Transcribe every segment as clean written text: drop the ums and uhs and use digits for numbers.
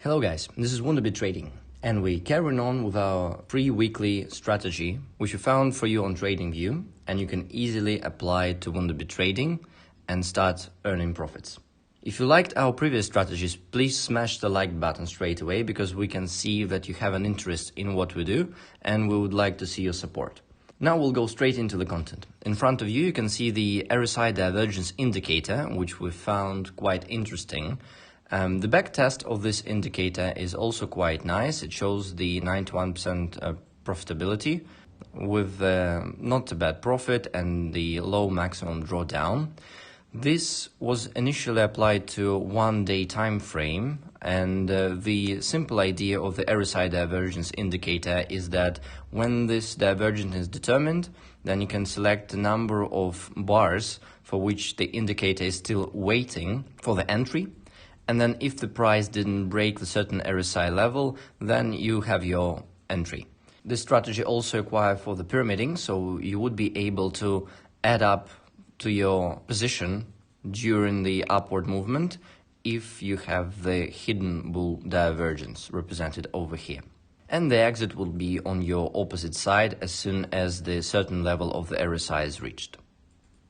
Hello guys, this is Wunderbit Trading, and we carry on with our free weekly strategy which we found for you on TradingView, and you can easily apply it to Wunderbit Trading and start earning profits. If you liked our previous strategies, please smash the like button straight away, because we can see that you have an interest in what we do and we would like to see your support. Now we'll go straight into the content. In front of you can see the RSI divergence indicator, which we found quite interesting. The back test of this indicator is also quite nice. It shows the 91% profitability with not a bad profit and the low maximum drawdown. This was initially applied to 1-day time frame, and the simple idea of the RSI divergence indicator is that when this divergence is determined, then you can select the number of bars for which the indicator is still waiting for the entry. And then if the price didn't break the certain RSI level, then you have your entry. This strategy also requires for the pyramiding, so you would be able to add up to your position during the upward movement if you have the hidden bull divergence represented over here. And the exit will be on your opposite side as soon as the certain level of the RSI is reached.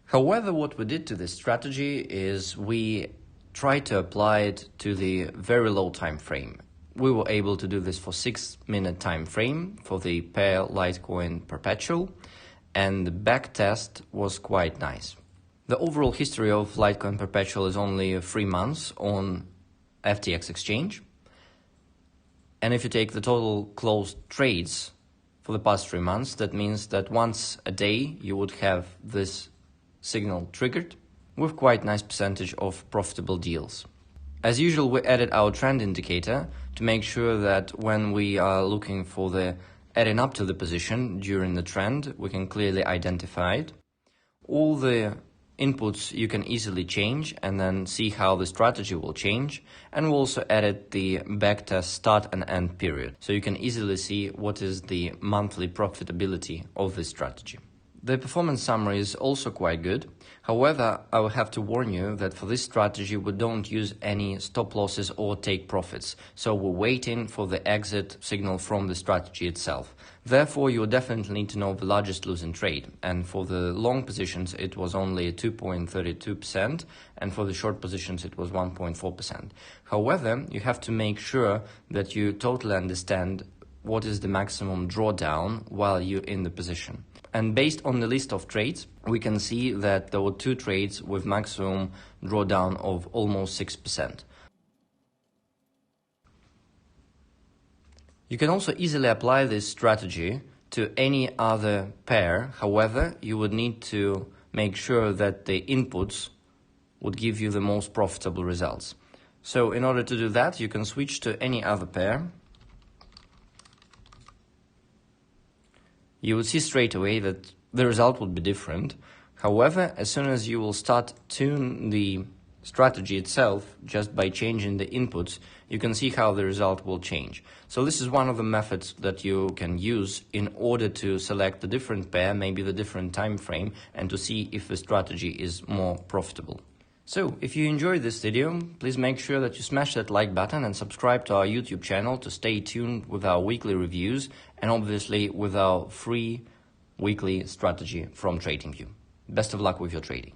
However, what we did to this strategy is we try to apply it to the very low time frame. We were able to do this for 6-minute time frame for the pair Litecoin perpetual, and the back test was quite nice. The overall history of Litecoin perpetual is only 3 months on FTX exchange, and if you take the total closed trades for the past 3 months, that means that once a day you would have this signal triggered with quite nice percentage of profitable deals. As usual, we added our trend indicator to make sure that when we are looking for the adding up to the position during the trend, we can clearly identify it. All the inputs you can easily change and then see how the strategy will change, and we also added the backtest start and end period, so you can easily see what is the monthly profitability of this strategy. The performance summary is also quite good. However, I will have to warn you that for this strategy we don't use any stop losses or take profits, so we're waiting for the exit signal from the strategy itself. Therefore, you definitely need to know the largest losing trade, and for the long positions it was only 2.32%, and for the short positions it was 1.4%. However, you have to make sure that you totally understand what is the maximum drawdown while you're in the position. And based on the list of trades, we can see that there were 2 trades with maximum drawdown of almost 6%. You can also easily apply this strategy to any other pair. However, you would need to make sure that the inputs would give you the most profitable results. So in order to do that, you can switch to any other pair. You will see straight away that the result would be different. However, as soon as you will start tune the strategy itself just by changing the inputs, you can see how the result will change. So this is one of the methods that you can use in order to select a different pair, maybe the different time frame, and to see if the strategy is more profitable. So, if you enjoyed this video, please make sure that you smash that like button and subscribe to our YouTube channel to stay tuned with our weekly reviews and obviously with our free weekly strategy from TradingView. Best of luck with your trading.